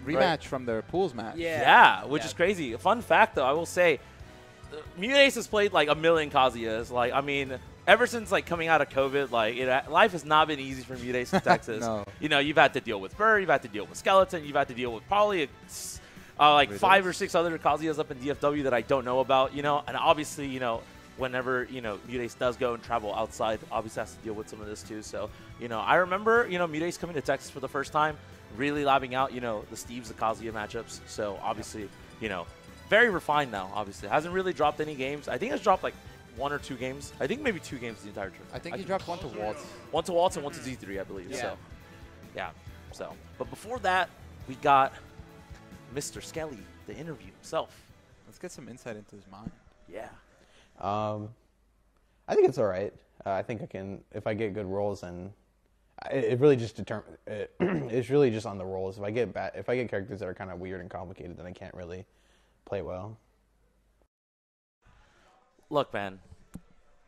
rematch from their pools match. Yeah, which is crazy. A fun fact, though, I will say, MuteAce has played like a million Kazuyas. Like, I mean, ever since like coming out of COVID, like life has not been easy for MuteAce in Texas. No. You know, you've had to deal with Burr, you've had to deal with Skeleton, you've had to deal with probably like 5 or 6 other Kazuyas up in DFW that I don't know about. You know, and obviously, you know, whenever, you know, MuteAce does go and travel outside, obviously has to deal with some of this too. So, you know, I remember, you know, MuteAce coming to Texas for the first time, really labbing out, you know, the Steve's, the Kazuya matchups. So, obviously, you know, very refined now, obviously. Hasn't really dropped any games. I think it's dropped like 1 or 2 games. I think maybe 2 games the entire tournament. I think he dropped 1 to Waltz. 1 to Waltz and 1 to Z3, I believe. Yeah. So, yeah. So, but before that, we got Mr. Skelly, the interview himself. Let's get some insight into his mind. Yeah. I think it's all right. I think I can, if I get good rolls, and it really just it's really just on the rolls. If I get characters that are kind of weird and complicated, then I can't really play well. Look, man,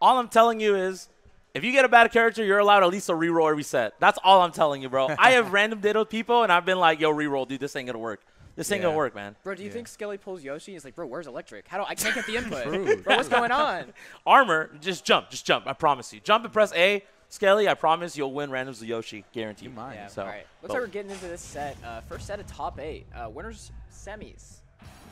all I'm telling you is, if you get a bad character, you're allowed at least a reroll every set. That's all I'm telling you, bro. I have random ditto people, and I've been like, yo, reroll, dude, this ain't gonna work. This ain't gonna work, man. Bro, do you think Skelly pulls Yoshi? He's like, bro, where's electric? I can't get the input. Bro, what's going on? Armor, just jump. I promise you. Jump and press A. Skelly, I promise you'll win randoms with Yoshi, guaranteed. Yeah, so, all right. Looks like we're getting into this set. First set of top 8. Winners semis.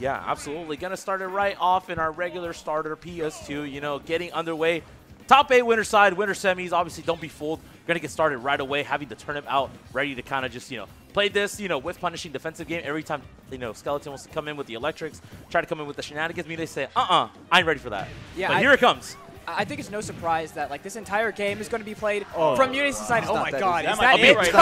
Yeah, absolutely. Gonna start it right off in our regular starter PS2. You know, getting underway. Top 8 winner side, winner semis. Obviously, don't be fooled. Gonna get started right away, having the turnip out, ready to kind of just, you know, play this, you know, with punishing defensive game. Every time, you know, Skeleton wants to come in with the electrics, try to come in with the shenanigans, they say, I ain't ready for that. Yeah, but here it comes. I think it's no surprise that like this entire game is going to be played from MuteAce's side. Oh my God, is that be it? right here.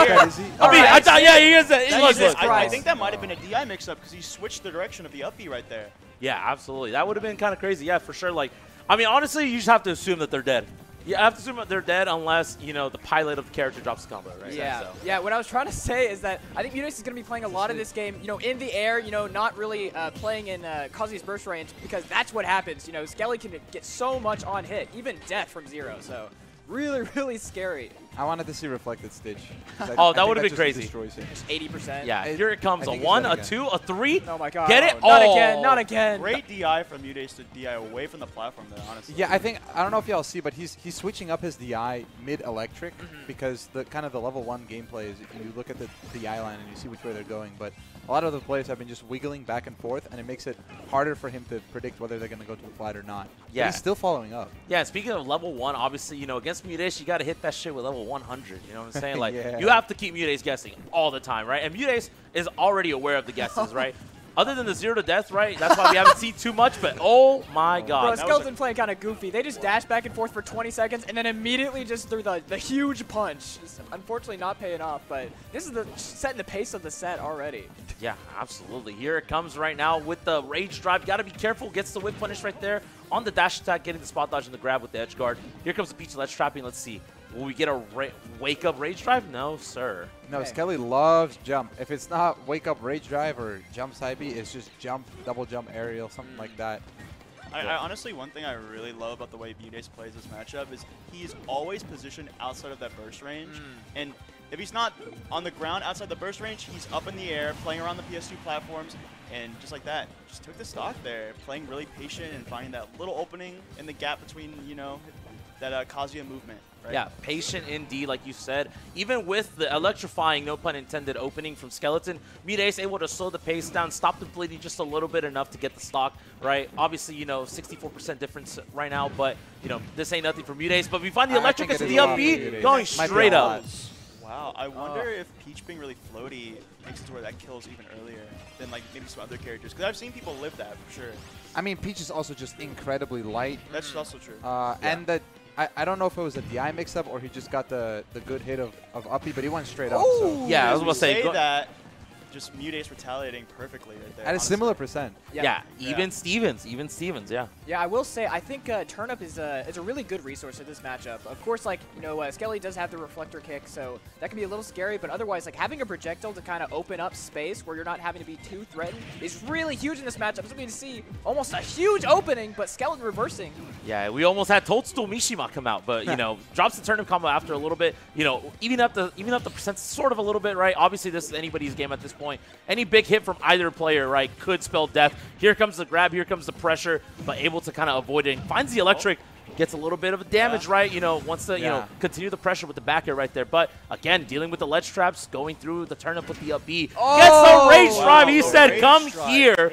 I thought, yeah, he is. I think that might have been a DI mix-up because he switched the direction of the uppy right there. Yeah, absolutely. That would have been kind of crazy. Yeah, for sure. Like, I mean, honestly, you just have to assume that they're dead. You have to assume that they're dead unless, you know, the pilot of the character drops the combo, right? Yeah. So. Yeah, what I was trying to say is that I think MuteAce is going to be playing a lot of this game, you know, in the air, you know, not really playing in Kazuya's burst range, because that's what happens. You know, Skelly can get so much on hit, even death from 0. So really, really scary. I wanted to see reflected Stitch. Oh, that would have been crazy. Just 80%. Yeah, here it comes. A 1, a 2, a 3. Oh my God. Get it? Not again. Not again. Great DI from MuteAce to DI away from the platform there, honestly. Yeah, I don't know if y'all see, but he's switching up his DI mid-electric because the kind of the level 1 gameplay is you look at the DI line and you see which way they're going, but a lot of the players have been just wiggling back and forth, and it makes it harder for him to predict whether they're going to go to the flat or not. Yeah. But he's still following up. Yeah, speaking of level 1, obviously, you know, against MuteAce, you got to hit that shit with level 100. You know what I'm saying? Like, Yeah. you have to keep MuteAce guessing all the time, right? And MuteAce is already aware of the guesses, right? Other than the 0 to death, right? That's why we haven't seen too much, but oh my God. Bro, Skeleton playing kind of goofy. They just dash back and forth for 20 seconds and then immediately just threw the huge punch. It's unfortunately not paying off, but this is setting the pace of the set already. Yeah, absolutely. Here it comes right now with the Rage Drive. Got to be careful. Gets the whip punish right there on the dash attack, getting the spot dodge and the grab with the edge guard. Here comes the Peach Ledge trapping. Let's see. Will we get a wake up Rage Drive? No, sir. No, Okay. Skelly loves jump. If it's not wake up rage drive or jump side B, it's just jump, double jump aerial, something like that. I honestly, one thing I really love about the way MuteAce plays this matchup is he's always positioned outside of that burst range. And if he's not on the ground outside the burst range, he's up in the air, playing around the PS2 platforms, and just like that, just took the stock there, playing really patient and finding that little opening in the gap between, you know, that Kazuya movement. Right? Yeah, patient indeed, like you said. Even with the electrifying, no pun intended, opening from Skeleton, MuteAce able to slow the pace down, stop the bleeding just a little bit enough to get the stock, right? Obviously, you know, 64% difference right now, but, you know, this ain't nothing for MuteAce. But we find the electric into the up B, going straight up. Wow, I wonder if Peach being really floaty makes it to where that kills even earlier than like maybe some other characters. Because I've seen people live that for sure. I mean, Peach is also just incredibly light. That's also true. And I don't know if it was a DI mix-up or he just got the good hit of uppy, but he went straight up. So. Yeah, I was going to say that. Just MuteAce retaliating perfectly right there. At a similar percent. Yeah, even Stevens, yeah. Yeah, I will say, I think Turnip is a really good resource in this matchup. Of course, like, you know, Skelly does have the reflector kick, so that can be a little scary, but otherwise, like, having a projectile to kind of open up space where you're not having to be too threatened is really huge in this matchup. So we see almost a huge opening, but Skeleton reversing. Yeah, we almost had Toadstool Mishima come out, but, you know, drops the Turnip combo after a little bit, you know, even up the percent sort of a little bit, right? Obviously, this is anybody's game at this point. point. Any big hit from either player, right, could spell death. Here comes the grab, here comes the pressure, but able to kind of avoid it. And finds the electric, gets a little bit of a damage, right? You know, wants to, you know, continue the pressure with the back air right there. But again, dealing with the ledge traps, going through the turnip with the up B. Gets the rage drive. He said, come here.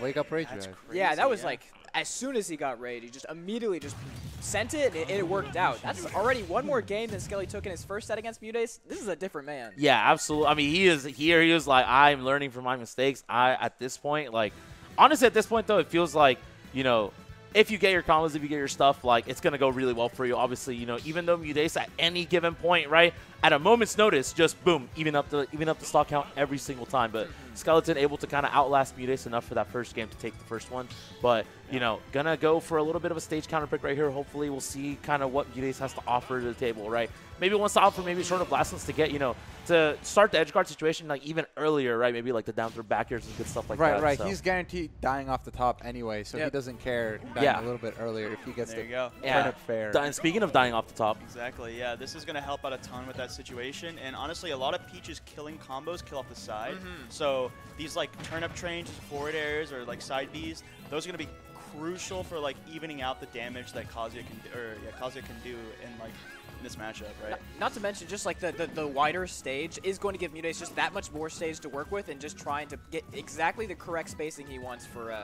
Wake up rage drive. Yeah, that was like, as soon as he got raid, he just immediately just sent it, and it worked out. That's already one more game than Skelly took in his first set against MuteAce. This is a different man. Yeah, absolutely. I mean, he is here. He was like, I'm learning from my mistakes. At this point, like, honestly, at this point, though, it feels like, you know, if you get your combos, if you get your stuff, like, it's going to go really well for you. Obviously, you know, even though MuteAce at any given point, right, at a moment's notice, just boom, even up the stock count every single time. But Skeleton able to kind of outlast MuteAce enough for that first game to take the first one. But, you know, gonna go for a little bit of a stage counter pick right here. Hopefully we'll see kind of what MuteAce has to offer to the table, right? Maybe wants to offer maybe short of blastings to get, you know, to start the edge guard situation like even earlier, right? Maybe like the down throw back airs and good stuff like that. Right. So. He's guaranteed dying off the top anyway, so he doesn't care dying a little bit earlier if he gets to turn it fair. And speaking of dying off the top. Exactly, yeah. This is going to help out a ton with that situation. And honestly, a lot of Peach's killing combos kill off the side. So these like turnip trains, forward airs, or like side Bs, those are going to be crucial for like evening out the damage that Kazuya can do in like this matchup, right? Not to mention, just like the wider stage is going to give MuteAce just that much more stage to work with, and just trying to get exactly the correct spacing he wants for,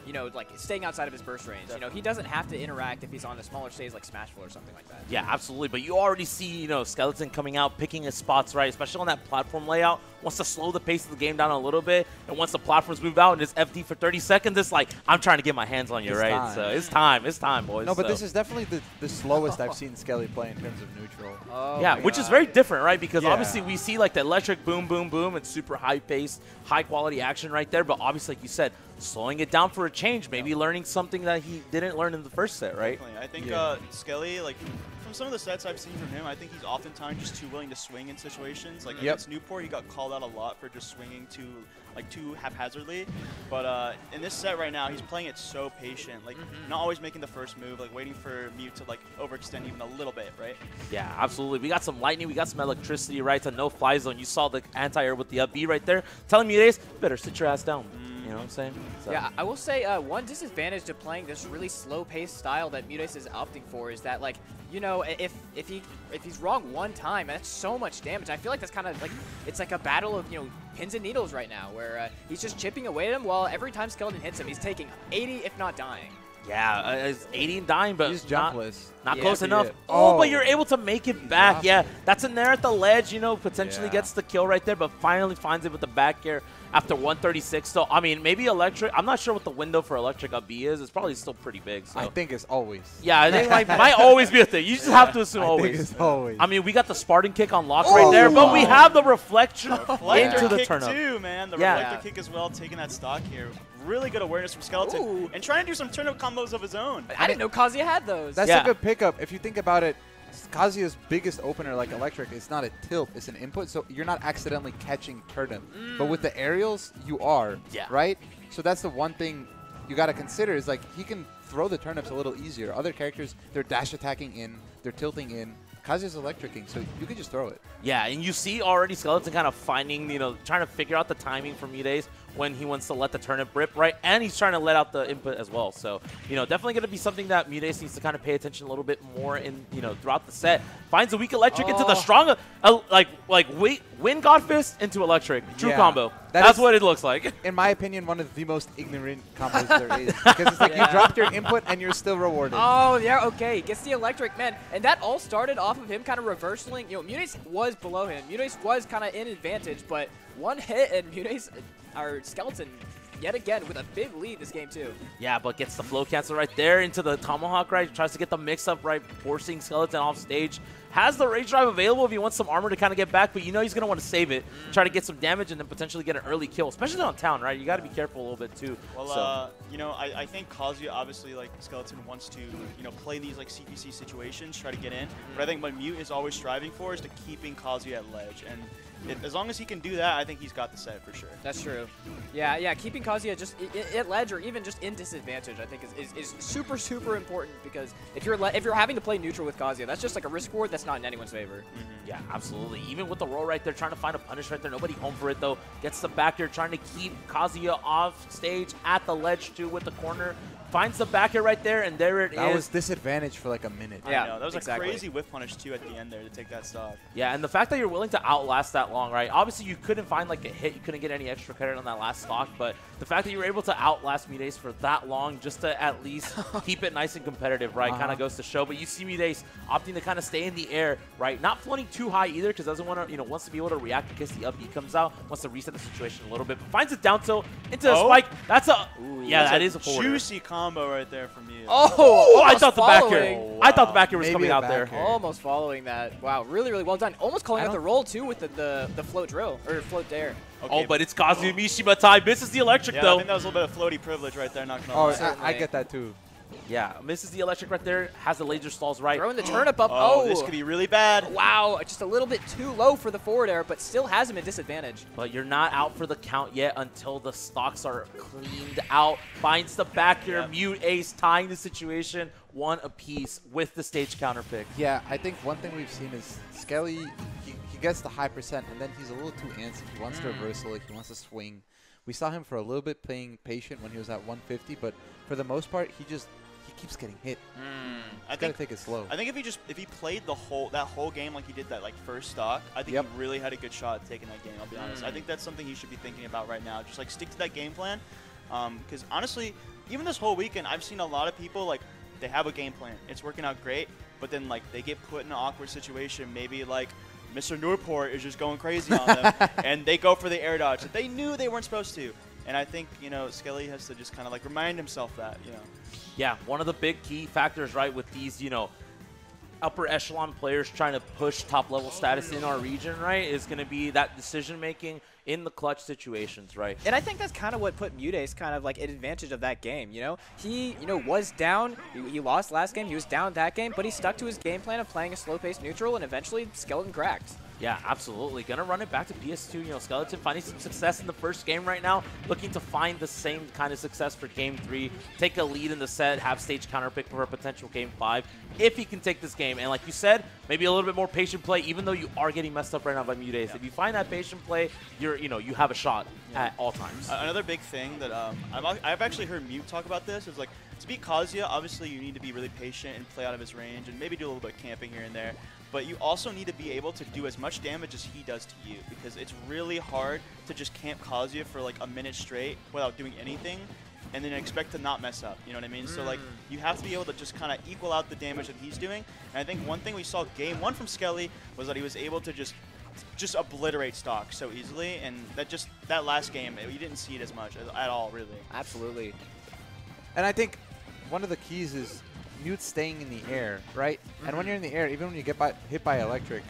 you know, like staying outside of his burst range. You know, he doesn't have to interact if he's on a smaller stage like Smashville or something like that. Yeah, absolutely. But you already see, you know, Skeleton coming out, picking his spots, right? Especially on that platform layout. Wants to slow the pace of the game down a little bit. And once the platforms move out and it's FD for 30 seconds, it's like, I'm trying to get my hands on you, right? Time. So it's time. It's time, boys. No, but this is definitely the slowest I've seen Skelly play in terms of neutral. Yeah, which is very different, right? Because obviously we see like the electric boom, boom, boom. It's super high pace, high quality action right there. But obviously, like you said, slowing it down for a change, maybe learning something that he didn't learn in the first set, right? Definitely. I think Skelly, like, from some of the sets I've seen from him, I think he's oftentimes just too willing to swing in situations. Like against Newport, he got called out a lot for just swinging too haphazardly. But in this set right now, he's playing it so patient, like not always making the first move, like waiting for Mute to like overextend even a little bit, right? Yeah, absolutely. We got some lightning, we got some electricity, right? To no fly zone. You saw the anti-air with the up B right there, telling MuteAce, better sit your ass down. You know what I'm saying? So. Yeah, I will say one disadvantage to playing this really slow-paced style that MuteAce is opting for is that, like, you know, if he's wrong one time, that's so much damage. I feel like that's kind of like, it's like a battle of, you know, pins and needles right now, where he's just chipping away at him, while every time Skeleton hits him, he's taking 80, if not dying. Yeah, it's 80 and dying, but he's jumpless. Not close enough. Oh, but you're able to make it back. Yeah, that's in there at the ledge, you know, potentially gets the kill right there, but finally finds it with the back air after 136. So, I mean, maybe electric. I'm not sure what the window for electric up B is. It's probably still pretty big. So. I think it's always. Yeah, I think like might always be a thing. You just have to assume always. I think it's always. I mean, we got the Spartan kick on lock right there, but we have the reflection into the kick turn up. too, man. The reflector kick as well, taking that stock here. Really good awareness from Skeleton, and trying to do some turn-up combos of his own. I didn't know Kazuya had those. That's a good pickup. If you think about it, Kazuya's biggest opener, like electric, it's not a tilt, it's an input, so you're not accidentally catching turnip. But with the aerials, you are, right? So that's the one thing you got to consider is, like, he can throw the turnips a little easier. Other characters, they're dash attacking in, they're tilting in. Kazuya's electricking, so you can just throw it. Yeah, and you see already Skeleton kind of finding, you know, trying to figure out the timing for MuteAce when he wants to let the turnip rip, right? And he's trying to let out the input as well. So, you know, definitely going to be something that MuteAce needs to kind of pay attention a little bit more in, you know, throughout the set. Finds a weak electric into the strong, win God Fist into electric. True combo. That's what it looks like. In my opinion, one of the most ignorant combos there is. Because it's like you dropped your input and you're still rewarded. Oh, yeah, okay. Gets the electric, man. And that all started off of him kind of reversing. You know, MuteAce was below him. MuteAce was kind of in advantage, but one hit and MuteAce, our Skeleton, yet again with a big lead this game too. Yeah, but gets the flow cancel right there into the tomahawk, right? Tries to get the mix up, right? Forcing Skeleton off stage. Has the rage drive available if he wants some armor to kind of get back, but you know he's going to want to save it, try to get some damage, and then potentially get an early kill, especially on town, right? You got to be careful a little bit too. Well, you know, I think Kazuya, obviously, like, Skeleton wants to, you know, play these, like, CPC situations, try to get in. But I think what Mute is always striving for is to keeping Kazuya at ledge. And as long as he can do that, I think he's got the set for sure. That's true. Yeah, keeping Kazuya just at ledge or even just in disadvantage, I think is super, super important, because if you're having to play neutral with Kazuya, that's just like a risk reward that's just not in anyone's favor. Yeah, absolutely. Even with the roll right there, trying to find a punish right there. Nobody home for it, though. Gets the back air, trying to keep Kazuya off stage at the ledge, too, with the corner. Finds the back air right there, and there it is. That was disadvantage for like a minute. Yeah, I know. That was exactly. a crazy whiff punish, too, at the end there to take that stock. Yeah, and the fact that you're willing to outlast that long, right? Obviously, you couldn't find like a hit. You couldn't get any extra credit on that last stock, but the fact that you were able to outlast MuteAce for that long just to at least keep it nice and competitive, right, kind of goes to show. But you see MuteAce opting to kind of stay in the air, right? Not floating too high either because doesn't want to, wants to be able to react in case the up B comes out, wants to reset the situation a little bit, but finds a down tilt into a spike. That's a, that is a forward. Juicy combo right there from you. Oh, I thought the back air. following. I thought the back air was Maybe coming a out back there. air. Almost following that. Wow, really, really well done. Almost calling out the roll, too, with the float drill, or float dare. Okay, Oh, but it's Kazuya Mishima time. Misses the electric, yeah, though. I think that was a little bit of floaty privilege right there, not gonna Oh, lie. I get that too. Yeah, misses the electric right there. Has the laser stalls right. Throwing the turnip up. Oh, this could be really bad. Wow, just a little bit too low for the forward air, but still has him at disadvantage. But you're not out for the count yet until the stocks are cleaned out. Finds the back air. MuteAce tying the situation 1 apiece with the stage counter pick. Yeah, I think one thing we've seen is Skelly, he gets the high percent, and then he's a little too antsy. He wants to reversal it. He wants to swing. We saw him for a little bit playing patient when he was at 150, but for the most part, he keeps getting hit. I Gotta take it slow. I think if he played that whole game like he did that first stock, I think he really had a good shot at taking that game. I'll be honest. I think that's something he should be thinking about right now. Just stick to that game plan, because honestly, even this whole weekend, I've seen a lot of people they have a game plan. It's working out great, but then they get put in an awkward situation. Maybe Mr. Newport is just going crazy on them, and they go for the air dodge that they knew they weren't supposed to. And I think, Skelly has to just kind of remind himself that, Yeah, one of the big key factors, right, with these, upper echelon players trying to push top level status in our region, right, is going to be that decision making in the clutch situations, right? And I think that's kind of what put MuteAce kind of at advantage of that game, He, was down. He lost last game. He was down that game, but he stuck to his game plan of playing a slow-paced neutral, and eventually Skeleton cracked. Yeah, absolutely. Gonna run it back to PS2. Skeleton finding some success in the first game right now. Looking to find the same kind of success for Game 3. Take a lead in the set. Have stage counter pick for a potential Game 5. If he can take this game. And like you said, maybe a little bit more patient play, even though you are getting messed up right now by MuteAce. If you find that patient play, you have a shot at all times. Another big thing that I've actually heard Mute talk about this is to beat Kazuya, obviously you need to be really patient and play out of his range and maybe do a little bit of camping here and there. But you also need to be able to do as much damage as he does to you, because it's really hard to just camp Kazuya for a minute straight without doing anything and then expect to not mess up, you know what I mean? So you have to be able to just kind of equal out the damage that he's doing. And I think one thing we saw game 1 from Skelly was that he was able to just obliterate stock so easily, and that last game, you didn't see it as much at all, really. Absolutely. And I think one of the keys is Mute staying in the air, right? And when you're in the air, even when you get hit by electric,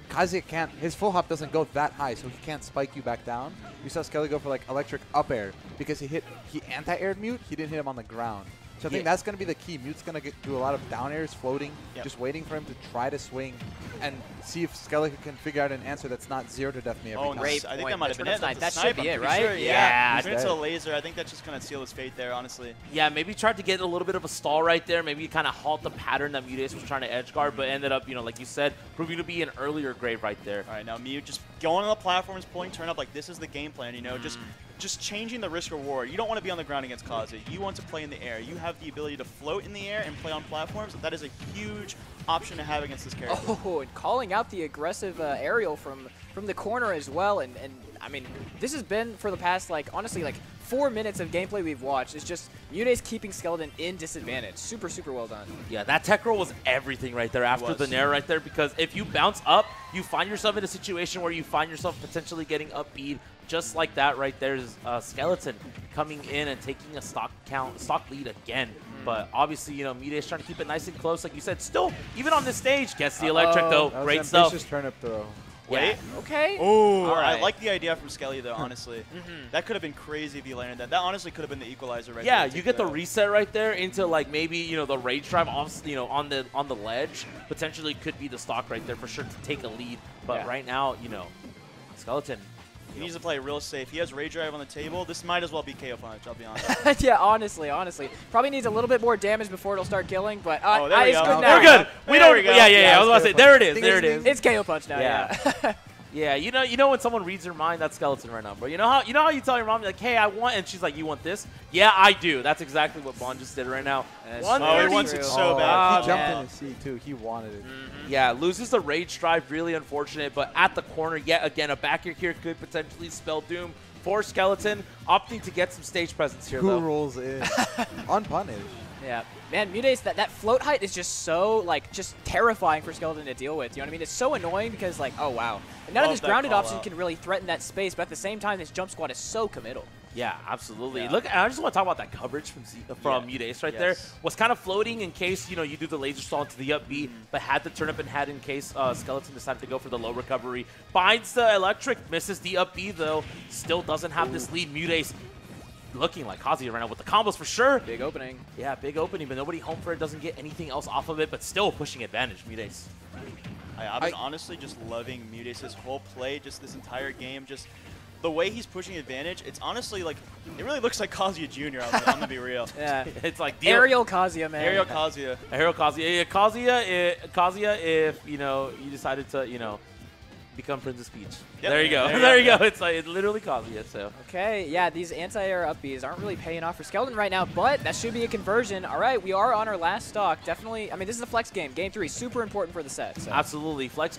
Kazuya can't, his full hop doesn't go that high, so he can't spike you back down. You saw Skelly go for electric up air because he anti-aired Mute, he didn't hit him on the ground. So I think that's going to be the key. Mute's going to do a lot of down airs, floating, just waiting for him to try to swing and see if Skelly can figure out an answer that's not 0 to death me every time. great I think point. that might have been it. That should be it, right? Sure. Yeah. Turn into a laser. I think that's just going to seal his fate there, honestly. Yeah, maybe tried to get a little bit of a stall right there. Maybe kind of halt the pattern that MuteAce was trying to edge guard, but ended up, like you said, proving to be an earlier grave right there. All right, now Mute just going on the platforms, pulling turn up. This is the game plan, just changing the risk reward. You don't want to be on the ground against Kazuya. You want to play in the air. You have the ability to float in the air and play on platforms. That is a huge option to have against this character. Oh, and calling out the aggressive aerial from the corner as well. And I mean, this has been for the past, honestly, 4 minutes of gameplay we've watched. It's just MuteAce keeping Skeleton in disadvantage. Super, super well done. Yeah, that tech roll was everything right there after the nair right there, because if you bounce up, you find yourself in a situation where you find yourself potentially getting up beat. Just like that right there's Skeleton coming in and taking a stock lead again. But obviously, MuteAce trying to keep it nice and close. Like you said, still, even on this stage, gets the electric though. That was Great an stuff. ambitious turnip throw. Wait. Okay. Oh, All right. I like the idea from Skelly though, honestly. That could have been crazy if he landed that. That honestly could have been the equalizer right there. Yeah, you get the reset right there into maybe the rage drive off on the ledge. Potentially could be the stock right there for sure to take a lead. But right now, Skeleton He needs to play real safe. He has Rage Drive on the table. This might as well be KO Punch, I'll be honest. Yeah, honestly. Probably needs a little bit more damage before it'll start killing, but Oh, there we it's go. good now. We're good. We There don't. we go. Yeah. I was about to say, there it is. Ding, There it ding, is. ding. It's KO Punch now, yeah. Yeah, you know when someone reads your mind, that's Skeleton right now, bro. You know how you tell your mom, like, hey, I want, and she's like, you want this? Yeah, I do. That's exactly what Bond just did right now. That's Oh, he wants it true. so bad. He jumped man. in his seat, too. He wanted it. Yeah, loses the Rage Drive, really unfortunate, but at the corner, yet again, a back air here could potentially spell doom for Skeleton, opting to get some stage presence here, Who though. rolls in? Unpunished. Yeah, man, MuteAce, that float height is just so, like, just terrifying for Skeleton to deal with. You know what I mean? It's so annoying because, like, oh, wow. And none of Love his that grounded call options out. can really threaten that space, but at the same time, this jump squad is so committal. Yeah, absolutely. Yeah. Look, I just want to talk about that coverage from MuteAce right there. Yes. Was kind of floating in case, you do the laser stall into the up B, but had to turn up and head in case Skeleton decided to go for the low recovery. Finds the electric, misses the up B though, still doesn't have this lead. MuteAce looking like Kazuya right now with the combos for sure. Big opening. Yeah, big opening, but nobody home for it, doesn't get anything else off of it, but still pushing advantage, MuteAce. I've been honestly just loving MuteAce's whole play, just this entire game, just the way he's pushing advantage. It's honestly like, it really looks like Kazuya Jr. I'm gonna be real. Yeah. It's like Aerial Kazuya, man. Ariel Kazuya. Hero Kazuya. Yeah, Kazuya, if, you decided to, become Princess Peach. Yep. There you go. There you There you go. go. It's literally Kazuya, so. Okay, yeah, these anti-air up Bs aren't really paying off for Skeleton right now, but that should be a conversion. All right, we are on our last stock. Definitely, I mean, this is a flex game. Game 3, super important for the set. So. Absolutely. Flex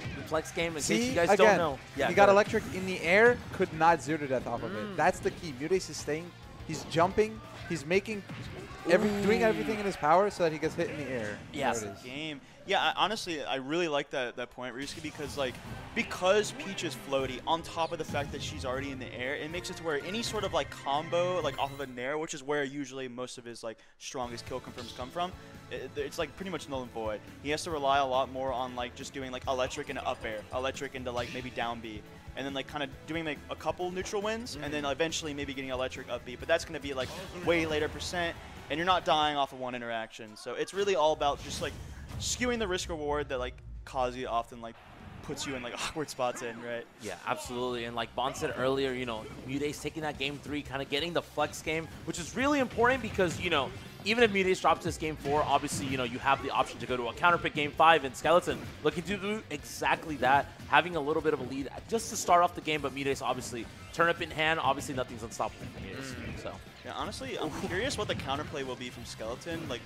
game, in case you guys again, don't know. Yeah, he go got ahead. electric in the air, could not zero to death off of it. That's the key. MuteAce is staying, he's jumping, he's making, doing everything in his power so that he gets hit in the air. Yes. There it is. Game. Yeah, honestly, I really like that point, Ryusuke, because Peach is floaty, on top of the fact that she's already in the air, it makes it to where any sort of combo off of a nair, which is where usually most of his strongest kill confirms come from, it's pretty much null and void. He has to rely a lot more on just doing electric into up air, electric into maybe down B, and then kind of doing a couple neutral wins, and then eventually maybe getting electric up B. But that's going to be way later %, and you're not dying off of one interaction. So it's really all about just skewing the risk reward that Kazuya often puts you in awkward spots in, right? Yeah, absolutely. And like Bond said earlier, MuteAce taking that game 3, kind of getting the flex game, which is really important because, even if MuteAce drops this game 4, obviously, you have the option to go to a counter pick game 5, and Skeleton looking to do exactly that, having a little bit of a lead just to start off the game, but MuteAce obviously turn up in hand. Obviously, nothing's unstoppable for MuteAce. So. Yeah, honestly, I'm curious what the counterplay will be from Skeleton, to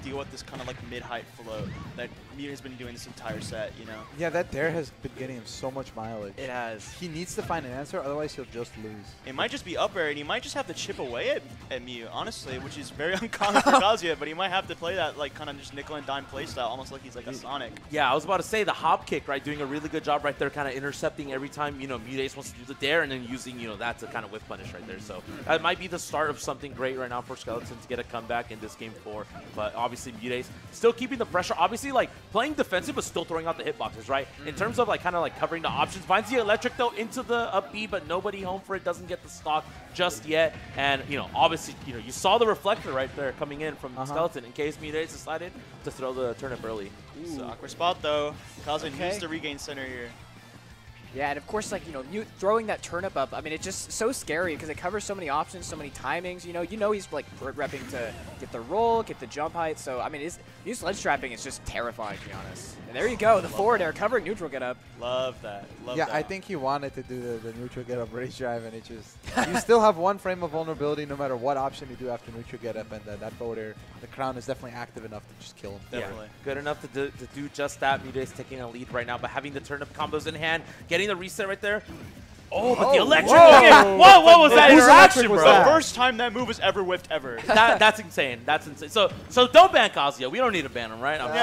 deal with this kind of mid-height flow that Mute has been doing this entire set, Yeah, that dare has been getting him so much mileage. It has. He needs to find an answer, otherwise he'll just lose. It might just be up air, and he might just have to chip away at Mew, honestly, which is very uncommon for Kazuya, but he might have to play that kind of just nickel and dime playstyle, almost like he's a Sonic. Yeah, I was about to say the hop kick, right? Doing a really good job right there, kind of intercepting every time, MuteAce wants to do the dare, and then using, that to kind of whiff punish right there. So that might be the start of something great right now for Skeleton to get a comeback in this game 4. But obviously MuteAce still keeping the pressure, obviously playing defensive but still throwing out the hitboxes, right? In terms of kind of covering the options, finds the electric though into the up B, but nobody home for it, doesn't get the stock just yet. And obviously you saw the reflector right there coming in from Skeleton in case MuteAce decided to throw the turnip early. It's an awkward spot though. Kazuya needs to regain center here. Yeah, and of course, Mute throwing that turnip up, I mean, it's just so scary because it covers so many options, so many timings. You know he's repping to get the roll, get the jump height. So, I mean, Mute's ledge trapping is just terrifying, to be honest. And there you go, the forward air covering neutral get up. Love that. Love Yeah, that. I think he wanted to do the neutral get up rage drive, and it just you still have one frame of vulnerability no matter what option you do after neutral get up, and that forward air, the crown is definitely active enough to just kill him. Definitely. Yeah, good enough to do just that. MuteAce taking a lead right now, but having the turnip combos in hand, getting the reset right there. Oh, but the electric again. Whoa, what was that Whose interaction, electric was bro? that? The first time that move was ever whiffed ever. That's insane. That's insane. So don't ban Kazuya. We don't need to ban him, right? All right,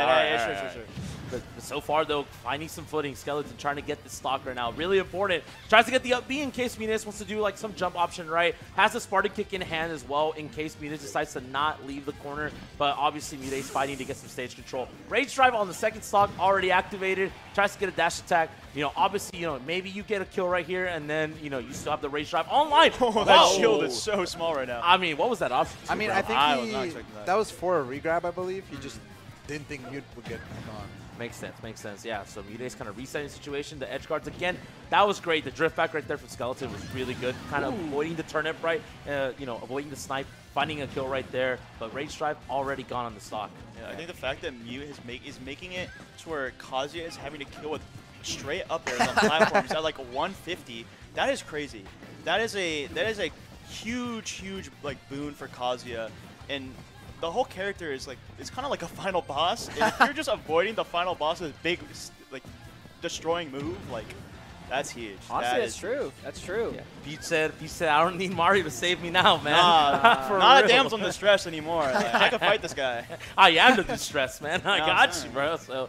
man. Hey, sure. But so far, though, finding some footing. Skeleton trying to get the stock right now. Really important. Tries to get the up B in case MuteAce wants to do some jump option, right? Has the Spartan kick in hand as well in case MuteAce decides to not leave the corner. But obviously, MuteAce fighting to get some stage control. Rage Drive on the second stock already activated. Tries to get a dash attack. Obviously, maybe you get a kill right here, and then, you still have the Rage Drive online. Oh, that shield is so small right now. I mean, what was that option? I bro? think I was not expecting that. that was for a regrab, I believe. He just didn't think Mute would get back on. Makes sense. Yeah, so MuteAce kind of resetting the situation. The edge guards again, that was great. The drift back right there from Skeleton was really good. Kind of avoiding the turnip, right? Avoiding the snipe, finding a kill right there. But Rage Drive already gone on the stock. Yeah, I think the fact that Mute is making it to where Kazuya is having to kill with straight up airs on platforms at like 150, that is crazy. That is a huge like boon for Kazuya, and the whole character is like, it's kind of like a final boss. And if you're just avoiding the final boss's big, like, destroying move, like, that's huge. Honestly, that's true. That's true. Yeah. Peach said, I don't need Mario to save me now, man. Nah, not a damsel in distress anymore. Like, I can fight this guy. I am the distress, man. I got saying. you, bro. So,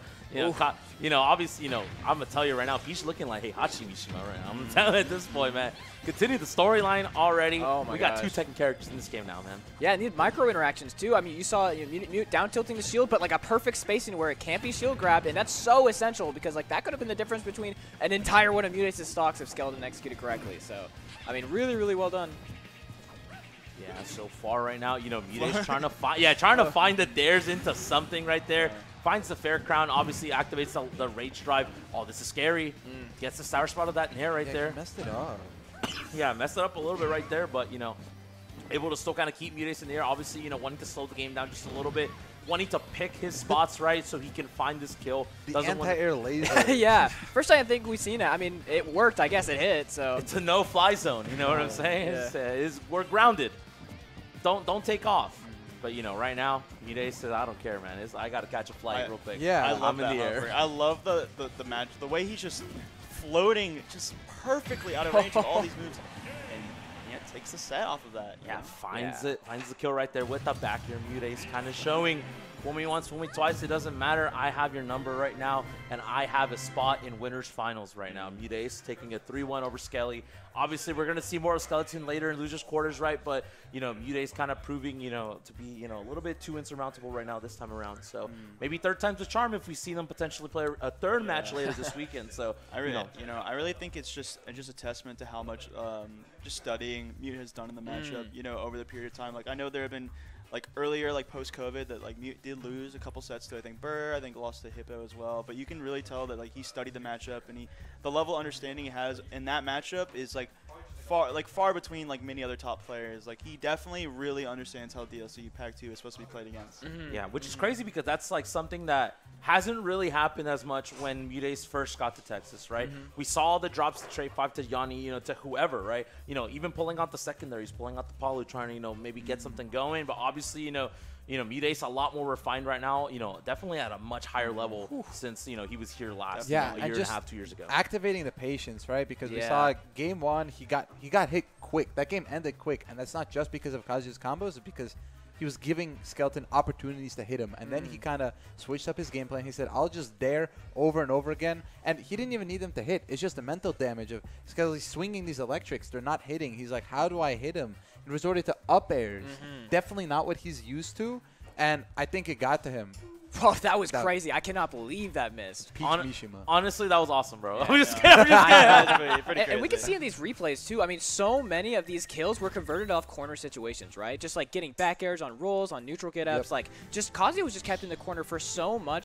obviously, I'm going to tell you right now, Peach looking like Heihachi Mishima right now. I'm going to tell you at this point, man. Continue the storyline already. Oh my we got gosh. 2 Tekken characters in this game now, man. Yeah, it needed micro interactions too. I mean, you saw Mute down tilting the shield, but like a perfect spacing where it can't be shield grabbed, and that's so essential because like that could have been the difference between an entire one of MuteAce's stocks if Skeleton executed correctly. So, I mean, really, really well done. Yeah, so far right now, MuteAce trying to find the dares into something right there. Finds the Fair Crown, obviously activates the Rage Drive. Oh, this is scary. Gets the sour spot of that nair right there. Messed it up. Yeah, messed it up a little bit right there, but, able to still kind of keep MuteAce in the air. Obviously, wanting to slow the game down just a little bit. Wanting to pick his spots right so he can find this kill. The anti-air laser. Yeah, first time I think we've seen it. I mean, it worked. I guess it hit, so. It's a no-fly zone, you know what I'm saying? Yeah. We're grounded. Don't take off. But, right now, MuteAce says, I don't care, man. I got to catch a flight real quick. Yeah. I love I'm in the air. I love the match. The way he's just floating just perfectly out of range of all these moves. And yeah, takes the set off of that. Yeah, finds the kill right there with the back here. MuteAce kind of showing, fool me once, fool me twice, it doesn't matter. I have your number right now, and I have a spot in winners finals right now. MuteAce taking a 3-1 over Skelly. Obviously, we're going to see more of Skeleton later in losers quarters, right? But, MuteAce kind of proving, to be, a little bit too insurmountable right now this time around. So maybe third time's a charm if we see them potentially play a third match later this weekend. So, I really think it's just a testament to how much just studying Mute has done in the matchup, over the period of time. Like, I know there have been like earlier, like post-COVID, that like Mute did lose a couple sets to I think Burr, I think lost to Hippo as well. But you can really tell that like he studied the matchup, and the level of understanding he has in that matchup is like far between like many other top players. Like he definitely really understands how DLC Pack 2 is supposed to be played against. Yeah, which is crazy because that's like something that hasn't really happened as much when MuteAce first got to Texas, right? We saw the drops to Trade 5 to Yanni, to whoever, right? Even pulling out the secondaries, pulling out the Palu, trying to, maybe get something going. But obviously, MuteAce a lot more refined right now, definitely at a much higher level since, he was here last, a year and a half, 2 years ago. Activating the patience, right? Because we saw game 1, he got hit quick. That game ended quick, and that's not just because of Kazuya's combos, it's because he was giving Skeleton opportunities to hit him, and then he kind of switched up his game plan. He said, I'll just dare over and over again, and he didn't even need them to hit. It's just the mental damage of Skeleton swinging these electrics. They're not hitting. He's like, how do I hit him? And resorted to up airs. Definitely not what he's used to, and I think it got to him. Oh, that was crazy. I cannot believe that missed. Peach Mishima. Honestly, that was awesome, bro. Yeah, I'm just kidding. Pretty crazy. And we can see in these replays, too. I mean, so many of these kills were converted off corner situations, right? Just like getting back airs on rolls, on neutral get-ups. Like, just Kazuya was just kept in the corner for so much